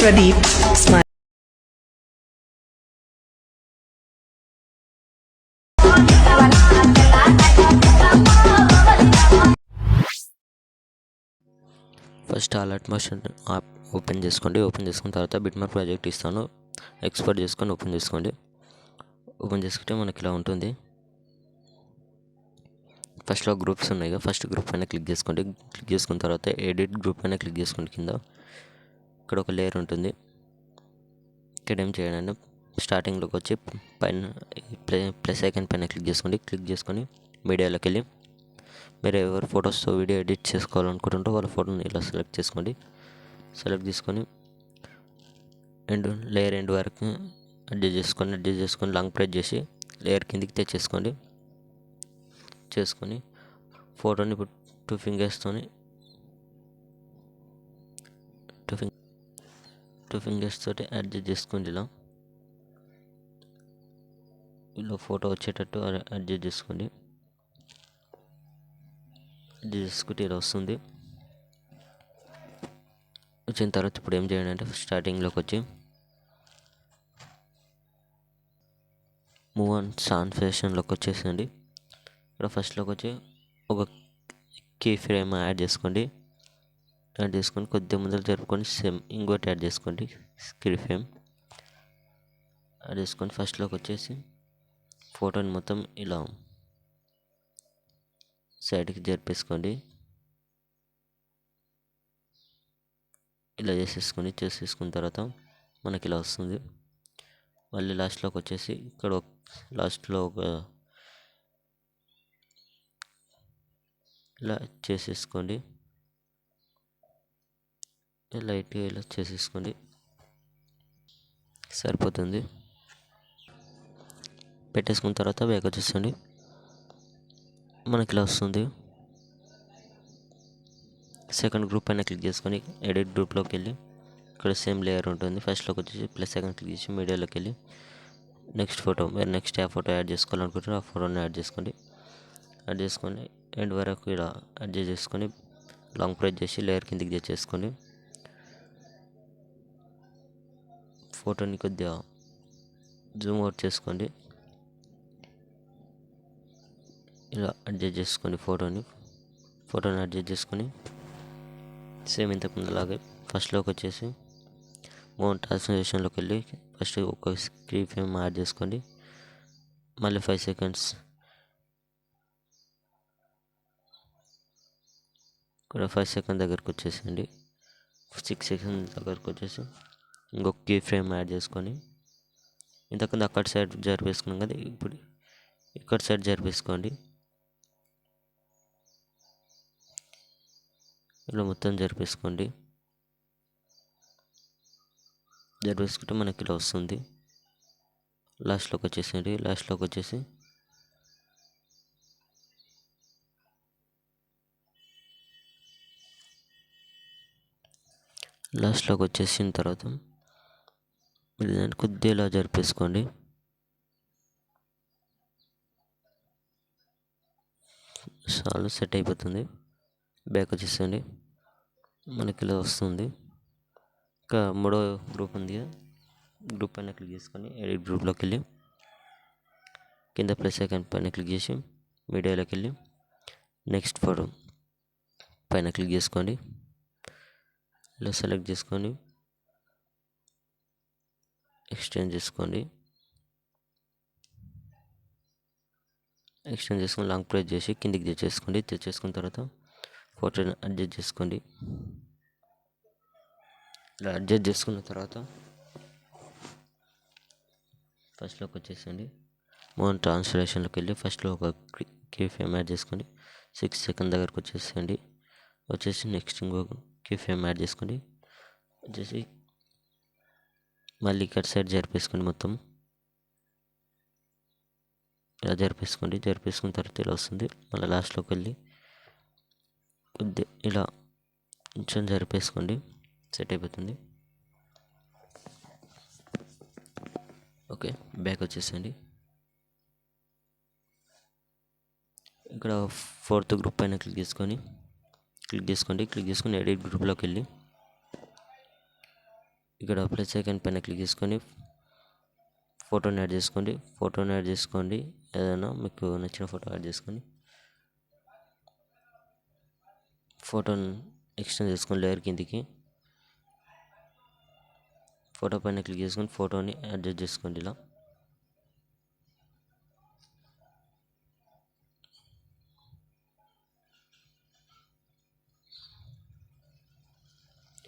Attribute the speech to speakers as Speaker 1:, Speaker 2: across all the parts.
Speaker 1: Pradeep, smile.
Speaker 2: First alert motion app open చేసుకోండి. Open చేసుకున్న తర్వాత బిట్మార్క్ ప్రాజెక్ట్ ఇస్తాను, ఎక్స్పోర్ట్ చేసుకొని ఓపెన్ చేసుకోండి. ఓపెన్ చేసుకుంటే మనకి ఇలా ఉంటుంది. ఫస్ట్లో గ్రూప్స్ ఉన్నాయి కదా, ఫస్ట్ గ్రూప్ పైన క్లిక్ చేసుకోండి. క్లిక్ చేసుకున్న తర్వాత ఎడిట్ గ్రూప్ పైన క్లిక్ చేసుకోండి. కింద ఇక్కడ ఒక లేయర్ ఉంటుంది. ఇక్కడ ఏం చేయండి, స్టార్టింగ్లోకి వచ్చి పైన ప్లస్ ఐకాన్ పైన క్లిక్ చేసుకోండి. క్లిక్ చేసుకొని మీడియాలోకి వెళ్ళి మీరు ఎవరు ఫొటోస్తో వీడియో ఎడిట్ చేసుకోవాలనుకుంటుంటో వాళ్ళ ఫోటోని ఇలా సెలెక్ట్ చేసుకోండి. సెలెక్ట్ చేసుకొని లేయర్ ఎండ్ వరకు అడ్జస్ట్ చేసుకొని లాంగ్ ప్రెస్ చేసి లేయర్ కిందికి తెచ్చేసుకోండి. ఫోటోని ఇప్పుడు టూ ఫింగర్స్ తోటి అడ్జస్ట్ చేసుకోండి. ఇలా ఫోటో వచ్చేటట్టు అడ్జస్ట్ చేసుకోండి. అడ్జస్ట్ చేసుకుంటే ఇలా వస్తుంది. వచ్చిన తర్వాత ఇప్పుడు ఏం చేయండి అంటే స్టార్టింగ్లోకి వచ్చి మూవ్ ఆన్ ట్రాన్స్లేషన్లోకి వచ్చేసండి. ఇక్కడ ఫస్ట్లోకి వచ్చి ఒక కీ ఫ్రేమ్ యాడ్ చేసుకొని కొద్దిగా ముందర జరుపుకొని సేమ్ ఇంకోటి యాడ్ చేసుకోండి. కీ ఫ్రేమ్ యాడ్ చేసుకొని ఫస్ట్లోకి వచ్చేసి ఫోటోని మొత్తం ఇలా సైడ్కి జరిపేసుకోండి. ఇలా చేసేసుకున్న తర్వాత మనకి ఇలా వస్తుంది. మళ్ళీ లాస్ట్లోకి వచ్చేసి ఇక్కడ లాస్ట్లో ఇలా చేసేసుకోండి. లైట్గా ఇలా చేసేసుకోండి, సరిపోతుంది. పెట్టేసుకున్న తర్వాత బ్యాక్ వచ్చేసండి. మనకి ఇలా వస్తుంది. సెకండ్ గ్రూప్ పైన క్లిక్ చేసుకొని ఎడిట్ గ్రూప్లోకి వెళ్ళి ఇక్కడ సేమ్ లేయర్ ఉంటుంది. ఫస్ట్లోకి వచ్చేసి ప్లస్ సెకండ్ క్లిక్ చేసి మీడియాలోకి వెళ్ళి నెక్స్ట్ ఫోటో, మీరు నెక్స్ట్ ఏ ఫోటో యాడ్ చేసుకోవాలనుకుంటారో ఆ ఫోటోని యాడ్ చేసుకొని ఎండ్ వరకు ఇలా అడ్జస్ట్ చేసుకొని లాంగ్ ప్రెస్ చేసి లేయర్ కిందికి తెచ్చేసుకోండి. ఫోటోని కొద్దిగా జూమ్ అవుట్ చేసుకోండి. ఇలా అడ్జస్ట్ చేసుకోండి. ఫోటోని అడ్జస్ట్ చేసుకొని సేమ్ ఇంతకు ముందులాగే ఫస్ట్లోకి వచ్చేసి మోన్ ట్రాన్స్లేషన్లోకి వెళ్ళి ఫస్ట్ ఒక కీ ఫ్రేమ్ యాడ్ చేసుకోండి. మళ్ళీ 5 సెకండ్స్ ఇక్కడ 5 సెకండ్ దగ్గరకు వచ్చేసండి. 6 సెకండ్ దగ్గరకు వచ్చేసి ఇంకొక కీ ఫ్రేమ్ యాడ్ చేసుకొని ఇంతకుముందు అక్కడ సైడ్ జరిపేసుకున్నాం కదా, ఇప్పుడు ఇక్కడ సైడ్ జరిపేసుకోండి. ఇలా మొత్తం జరిపేసుకుంటే మనకి ఇలా వస్తుంది. లాస్ట్లోకి వచ్చేసి వచ్చేసిన తర్వాత మీరు దాన్ని కొద్దిగా ఇలా జరిపేసుకోండి. చాలా సెట్ అయిపోతుంది. బ్యాక్ వచ్చేసండి. మనకి ఇలా వస్తుంది. ఇంకా మూడో గ్రూప్ ఉంది కదా, గ్రూప్ పైన క్లిక్ చేసుకొని ఎడిట్ గ్రూప్లోకి వెళ్ళి కింద ప్లస్ ఐకాన్ పైన క్లిక్ చేసి మీడియాలోకి వెళ్ళి నెక్స్ట్ ఫోటో పైన క్లిక్ చేసుకోండి. ఇలా సెలెక్ట్ చేసుకొని ఎక్స్టెండ్ చేసుకొని లాంగ్ ప్రెస్ చేసి కిందికి తెచ్చేసుకున్న తర్వాత ఫోటోని అడ్జస్ట్ చేసుకోండి. ఇలా అడ్జస్ట్ చేసుకున్న తర్వాత ఫస్ట్లోకి వచ్చేసండి. మోన్ ట్రాన్స్లేషన్లోకి వెళ్ళి ఫస్ట్లో ఒక కీ ఫ్రేమ్ యాడ్ చేసుకోండి. 6 సెకండ్ దగ్గరకు వచ్చేసి నెక్స్ట్ ఇంకొక కీ ఫ్రేమ్ యాడ్ చేసుకోండి. వచ్చేసి మళ్ళీ ఇక్కడ సైడ్ జరిపేసుకోండి. మొత్తం ఇలా జరిపేసుకున్న తర్వాత ఇలా వస్తుంది. మళ్ళీ లాస్ట్లోకి వెళ్ళి కొద్ది ఇలా కొంచెం జరిపేసుకోండి, సెట్ అయిపోతుంది. ఓకే, బ్యాక్ వచ్చేసండి. ఇక్కడ ఫోర్త్ గ్రూప్ పైన క్లిక్ చేసుకొని ఎడిట్ గ్రూప్లోకి వెళ్ళి ఇక్కడ ప్లస్ ఐకాన్ పైన క్లిక్ చేసుకొని ఫోటోని యాడ్ చేసుకోండి. ఏదైనా మీకు నచ్చిన ఫోటో యాడ్ చేసుకొని ఫోటోని ఎక్స్టెండ్ చేసుకొని లేయర్ కిందికి ఫోటో పైన క్లిక్ చేసుకొని ఫోటోని అడ్జస్ట్ చేసుకోండి.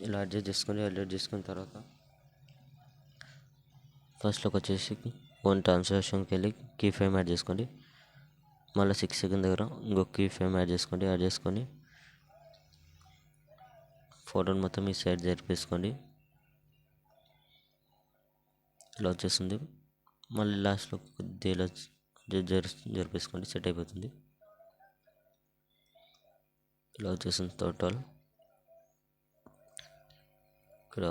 Speaker 2: ఇలా అడ్జస్ట్ చేసుకున్న తర్వాత ఫస్ట్లోకి వచ్చేసి వన్ ట్రాన్సాక్షన్కి వెళ్ళి కీ ఫ్రేమ్ యాడ్ చేసుకోండి. మళ్ళీ 6 సెకండ్ దగ్గర ఇంకొక కీ ఫ్రేమ్ యాడ్ చేసుకొని ఫోటోని మొత్తం ఈ సైడ్ జరిపేసుకోండి. ఇలా వచ్చేస్తుంది. మళ్ళీ లాస్ట్లో కొద్దిగా జరిపేసుకోండి, సెట్ అయిపోతుంది. ఇలా వచ్చేసింది టోటల్. ఇక్కడ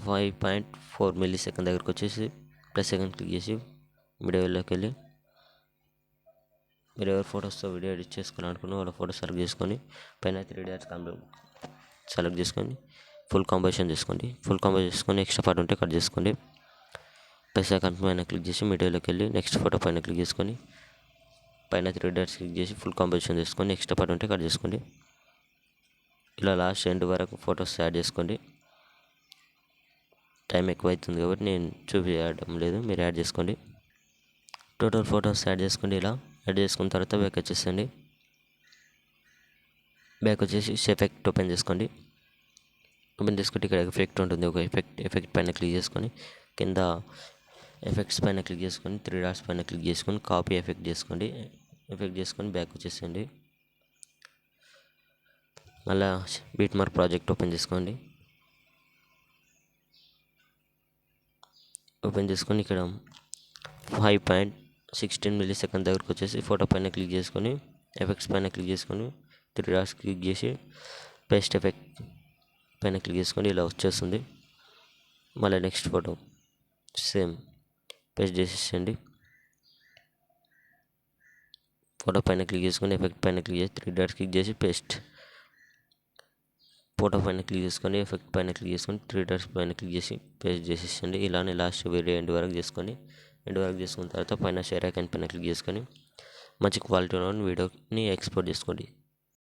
Speaker 2: 5.4 మిల్లీ సెకండ్ దగ్గరకు వచ్చేసి ప్లస్ సెకండ్ క్లిక్ చేసి వీడియోలోకి వెళ్ళి మీరు ఎవరి ఫొటోస్తో వీడియో ఎడిట్ చేసుకోవాలనుకున్న వాళ్ళ ఫోటో సెలెక్ట్ చేసుకొని పైన 3 డాట్స్ సెలెక్ట్ చేసుకొని ఫుల్ కాంపోజిషన్ చేసుకొని ఎక్స్ట్రా పార్ట్ ఉంటే కట్ చేసుకోండి. ప్లస్ ఐకాన్ పైన క్లిక్ చేసి వీడియోలోకి వెళ్ళి నెక్స్ట్ ఫోటో పైన క్లిక్ చేసుకొని పైన 3 డాట్స్ క్లిక్ చేసి ఫుల్ కాంపోజిషన్ చేసుకొని ఎక్స్ట్రా పార్ట్ ఉంటే కట్ చేసుకోండి. ఇలా లాస్ట్ ఎండ్ వరకు ఫొటోస్ యాడ్ చేసుకోండి. టైం ఎక్కువ అవుతుంది కాబట్టి నేను చూపించడం లేదు, మీరు యాడ్ చేసుకోండి. టోటల్ ఫొటోస్ యాడ్ చేసుకోండి. ఇలా యాడ్ చేసుకున్న తర్వాత బ్యాక్ వచ్చేసండి. బ్యాక్ వచ్చేసి ఎఫెక్ట్ ఓపెన్ చేసుకుంటే ఇక్కడ ఎఫెక్ట్ ఉంటుంది. ఒక ఎఫెక్ట్ పైన క్లిక్ చేసుకొని కింద ఎఫెక్ట్స్ పైన క్లిక్ చేసుకొని 3 డాట్స్ పైన క్లిక్ చేసుకొని కాపీ ఎఫెక్ట్ చేసుకొని బ్యాక్ వచ్చేసండి. మళ్ళీ బీట్ మార్క్ ప్రాజెక్ట్ ఓపెన్ చేసుకొని ఇక్కడ 5.16 మిల్లీ సెకండ్ దగ్గరకు వచ్చేసి ఫోటో పైన క్లిక్ చేసుకొని ఎఫెక్ట్స్ పైన క్లిక్ చేసుకొని 3 డాట్స్ క్లిక్ చేసి పేస్ట్ ఎఫెక్ట్ పైన క్లిక్ చేసుకొని ఇలా వచ్చేస్తుంది. మళ్ళీ నెక్స్ట్ ఫోటో సేమ్ పేస్ట్ చేసేసండి. ఫోటో పైన క్లిక్ చేసుకొని ఎఫెక్ట్ పైన క్లిక్ చేసి 3 డాట్స్ క్లిక్ చేసి పేస్ట్, ఫోటో పైన క్లిక్ చేసుకొని ఎఫెక్ట్ పైన క్లిక్ చేసుకొని 3 డాట్స్ పైన క్లిక్ చేసి పేస్ట్ చేసేసండి. ఇలానే లాస్ట్ వీడియో ఎండ్ వరకు చేసుకున్న తర్వాత పైన షేర్ ఐకాన్ పైన క్లిక్ చేసుకొని మంచి క్వాలిటీలో వీడియోని ఎక్స్పోర్ట్ చేసుకోండి.